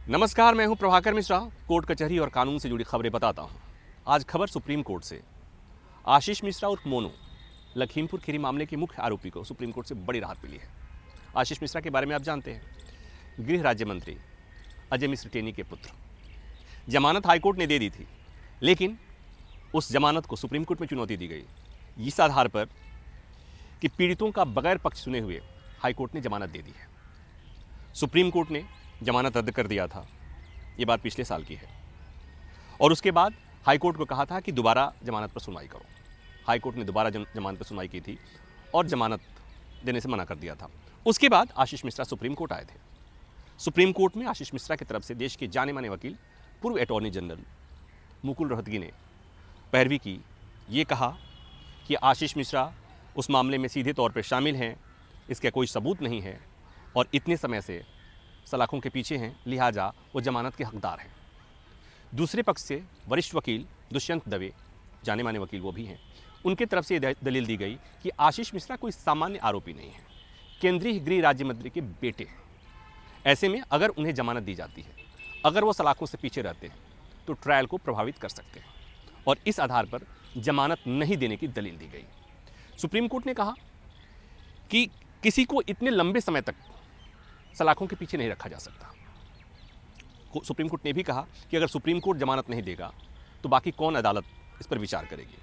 नमस्कार, मैं हूं प्रभाकर मिश्रा। कोर्ट कचहरी और कानून से जुड़ी खबरें बताता हूं। आज खबर सुप्रीम कोर्ट से। आशीष मिश्रा उर्फ मोनू लखीमपुर खीरी मामले के मुख्य आरोपी को सुप्रीम कोर्ट से बड़ी राहत मिली है। आशीष मिश्रा के बारे में आप जानते हैं, गृह राज्य मंत्री अजय मिश्र टेनी के पुत्र। जमानत हाईकोर्ट ने दे दी थी, लेकिन उस जमानत को सुप्रीम कोर्ट में चुनौती दी गई इस आधार पर कि पीड़ितों का बगैर पक्ष सुने हुए हाईकोर्ट ने जमानत दे दी है। सुप्रीम कोर्ट ने जमानत रद्द कर दिया था, ये बात पिछले साल की है, और उसके बाद हाईकोर्ट को कहा था कि दोबारा जमानत पर सुनवाई करो। हाईकोर्ट ने दोबारा जमानत पर सुनवाई की थी और जमानत देने से मना कर दिया था। उसके बाद आशीष मिश्रा सुप्रीम कोर्ट आए थे। सुप्रीम कोर्ट में आशीष मिश्रा की तरफ से देश के जाने माने वकील पूर्व अटॉर्नी जनरल मुकुल रोहतगी ने पैरवी की। ये कहा कि आशीष मिश्रा उस मामले में सीधे तौर पर शामिल हैं, इसका कोई सबूत नहीं है और इतने समय से सलाखों के पीछे हैं, लिहाजा वो जमानत के हकदार हैं। दूसरे पक्ष से वरिष्ठ वकील दुष्यंत दवे, जाने माने वकील वो भी हैं, उनके तरफ से ये दलील दी गई कि आशीष मिश्रा कोई सामान्य आरोपी नहीं है, केंद्रीय गृह राज्य मंत्री के बेटे हैं। ऐसे में अगर उन्हें जमानत दी जाती है, अगर वो सलाखों से पीछे रहते हैं तो ट्रायल को प्रभावित कर सकते हैं, और इस आधार पर जमानत नहीं देने की दलील दी गई। सुप्रीम कोर्ट ने कहा कि किसी को इतने लंबे समय तक सलाखों के पीछे नहीं रखा जा सकता। सुप्रीम कोर्ट ने भी कहा कि अगर सुप्रीम कोर्ट जमानत नहीं देगा तो बाकी कौन अदालत इस पर विचार करेगी।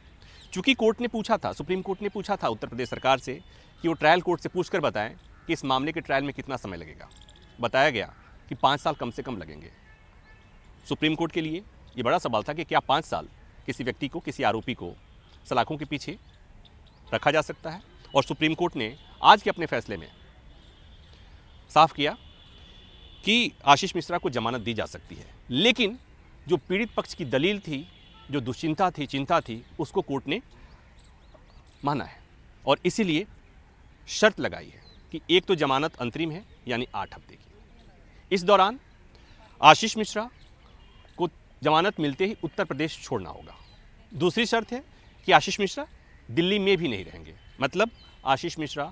चूंकि सुप्रीम कोर्ट ने पूछा था उत्तर प्रदेश सरकार से कि वो ट्रायल कोर्ट से पूछकर बताएं कि इस मामले के ट्रायल में कितना समय लगेगा। बताया गया कि 5 साल कम से कम लगेंगे। सुप्रीम कोर्ट के लिए ये बड़ा सवाल था कि क्या 5 साल किसी व्यक्ति को, किसी आरोपी को सलाखों के पीछे रखा जा सकता है। और सुप्रीम कोर्ट ने आज के अपने फैसले में साफ किया कि आशीष मिश्रा को जमानत दी जा सकती है, लेकिन जो पीड़ित पक्ष की दलील थी, जो दुश्चिंता थी, चिंता थी, उसको कोर्ट ने माना है और इसीलिए शर्त लगाई है कि एक तो जमानत अंतरिम है, यानी 8 हफ्ते की। इस दौरान आशीष मिश्रा को जमानत मिलते ही उत्तर प्रदेश छोड़ना होगा। दूसरी शर्त है कि आशीष मिश्रा दिल्ली में भी नहीं रहेंगे, मतलब आशीष मिश्रा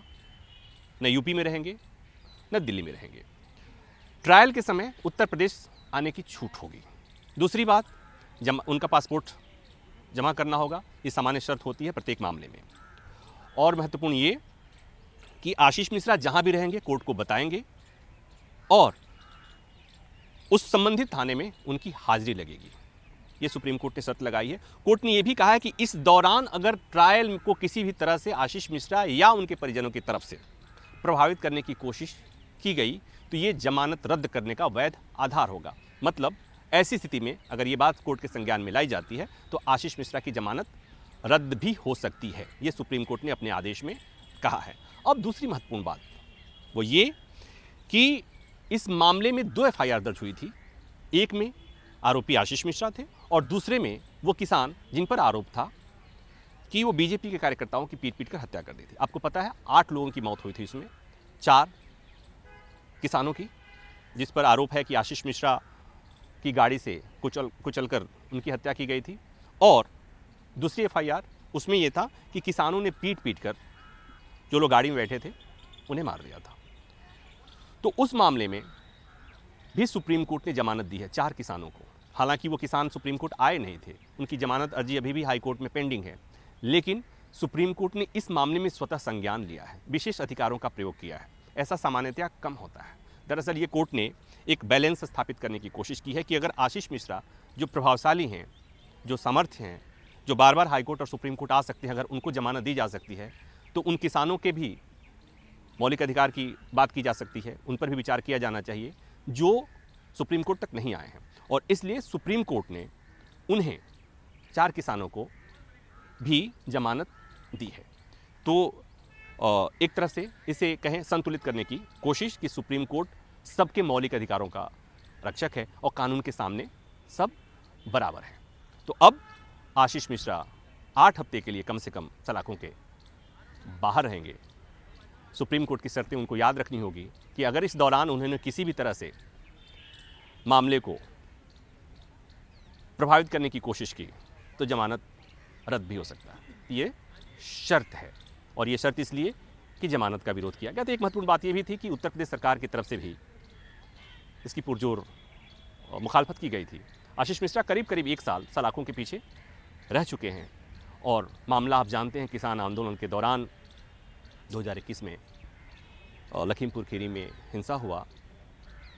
न यूपी में रहेंगे न दिल्ली में रहेंगे। ट्रायल के समय उत्तर प्रदेश आने की छूट होगी। दूसरी बात, उनका पासपोर्ट जमा करना होगा। ये सामान्य शर्त होती है प्रत्येक मामले में। और महत्वपूर्ण ये कि आशीष मिश्रा जहां भी रहेंगे कोर्ट को बताएंगे और उस संबंधित थाने में उनकी हाजिरी लगेगी। ये सुप्रीम कोर्ट ने शर्त लगाई है। कोर्ट ने यह भी कहा है कि इस दौरान अगर ट्रायल को किसी भी तरह से आशीष मिश्रा या उनके परिजनों की तरफ से प्रभावित करने की कोशिश की गई तो ये जमानत रद्द करने का वैध आधार होगा। मतलब ऐसी स्थिति में अगर ये बात कोर्ट के संज्ञान में लाई जाती है तो आशीष मिश्रा की जमानत रद्द भी हो सकती है। ये सुप्रीम कोर्ट ने अपने आदेश में कहा है। अब दूसरी महत्वपूर्ण बात वो ये कि इस मामले में 2 FIR दर्ज हुई थी। एक में आरोपी आशीष मिश्रा थे और दूसरे में वो किसान जिन पर आरोप था कि वो बीजेपी के कार्यकर्ताओं की पीट कर हत्या कर दी थी। आपको पता है 8 लोगों की मौत हुई थी, इसमें 4 किसानों की, जिस पर आरोप है कि आशीष मिश्रा की गाड़ी से कुचलकर उनकी हत्या की गई थी। और दूसरी FIR उसमें यह था कि किसानों ने पीट कर जो लोग गाड़ी में बैठे थे उन्हें मार दिया था। तो उस मामले में भी सुप्रीम कोर्ट ने जमानत दी है 4 किसानों को। हालांकि वो किसान सुप्रीम कोर्ट आए नहीं थे, उनकी जमानत अर्जी अभी भी हाई कोर्ट में पेंडिंग है, लेकिन सुप्रीम कोर्ट ने इस मामले में स्वतः संज्ञान लिया है, विशेष अधिकारों का प्रयोग किया है। ऐसा सामान्यतया कम होता है। दरअसल ये कोर्ट ने एक बैलेंस स्थापित करने की कोशिश की है कि अगर आशीष मिश्रा जो प्रभावशाली हैं, जो समर्थ हैं, जो बार बार हाईकोर्ट और सुप्रीम कोर्ट आ सकते हैं, अगर उनको जमानत दी जा सकती है तो उन किसानों के भी मौलिक अधिकार की बात की जा सकती है, उन पर भी विचार किया जाना चाहिए जो सुप्रीम कोर्ट तक नहीं आए हैं। और इसलिए सुप्रीम कोर्ट ने उन्हें 4 किसानों को भी जमानत दी है। तो एक तरह से इसे कहें संतुलित करने की कोशिश कि सुप्रीम कोर्ट सबके मौलिक अधिकारों का रक्षक है और कानून के सामने सब बराबर है। तो अब आशीष मिश्रा 8 हफ्ते के लिए कम से कम सलाखों के बाहर रहेंगे। सुप्रीम कोर्ट की शर्तें उनको याद रखनी होगी कि अगर इस दौरान उन्होंने किसी भी तरह से मामले को प्रभावित करने की कोशिश की तो जमानत रद्द भी हो सकता है। ये शर्त है, और ये शर्त इसलिए कि जमानत का विरोध किया गया। तो एक महत्वपूर्ण बात यह भी थी कि उत्तर प्रदेश सरकार की तरफ से भी इसकी पुरजोर मुखालफत की गई थी। आशीष मिश्रा करीब करीब 1 साल सलाखों के पीछे रह चुके हैं और मामला आप जानते हैं, किसान आंदोलन के दौरान 2021 में लखीमपुर खीरी में हिंसा हुआ।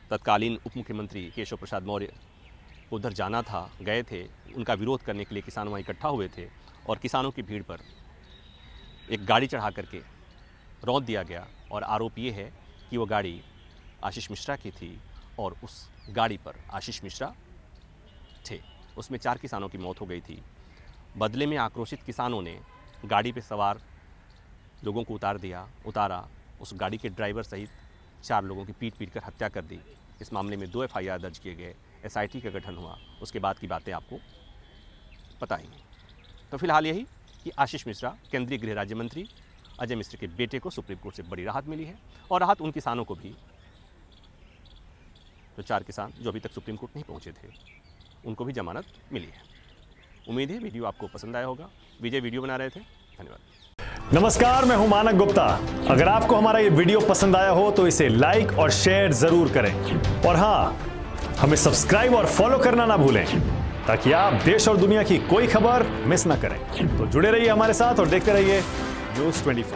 तत्कालीन उप मुख्यमंत्री केशव प्रसाद मौर्य उधर जाना था, गए थे, उनका विरोध करने के लिए किसान वहाँ इकट्ठा हुए थे और किसानों की भीड़ पर एक गाड़ी चढ़ा करके रौंद दिया गया और आरोप ये है कि वो गाड़ी आशीष मिश्रा की थी और उस गाड़ी पर आशीष मिश्रा थे। उसमें 4 किसानों की मौत हो गई थी। बदले में आक्रोशित किसानों ने गाड़ी पर सवार लोगों को उतारा, उस गाड़ी के ड्राइवर सहित 4 लोगों की पीट कर हत्या कर दी। इस मामले में 2 FIR दर्ज किए गए, SIT का गठन हुआ। उसके बाद की बातें आपको पता ही नहीं। तो फिलहाल यही कि आशीष मिश्रा केंद्रीय गृह राज्य मंत्री अजय मिश्र के बेटे को सुप्रीम कोर्ट से बड़ी राहत मिली है और राहत उन किसानों को भी, जो 4 किसान जो अभी तक सुप्रीम कोर्ट नहीं पहुंचे थे, उनको भी जमानत मिली है। उम्मीद है वीडियो आपको पसंद आया होगा। विजय वीडियो बना रहे थे। धन्यवाद। नमस्कार, मैं हूं मानक गुप्ता। अगर आपको हमारा ये वीडियो पसंद आया हो तो इसे लाइक और शेयर जरूर करें और हाँ, हमें सब्सक्राइब और फॉलो करना ना भूलें ताकि आप देश और दुनिया की कोई खबर मिस ना करें। तो जुड़े रहिए हमारे साथ और देखते रहिए न्यूज़ 24।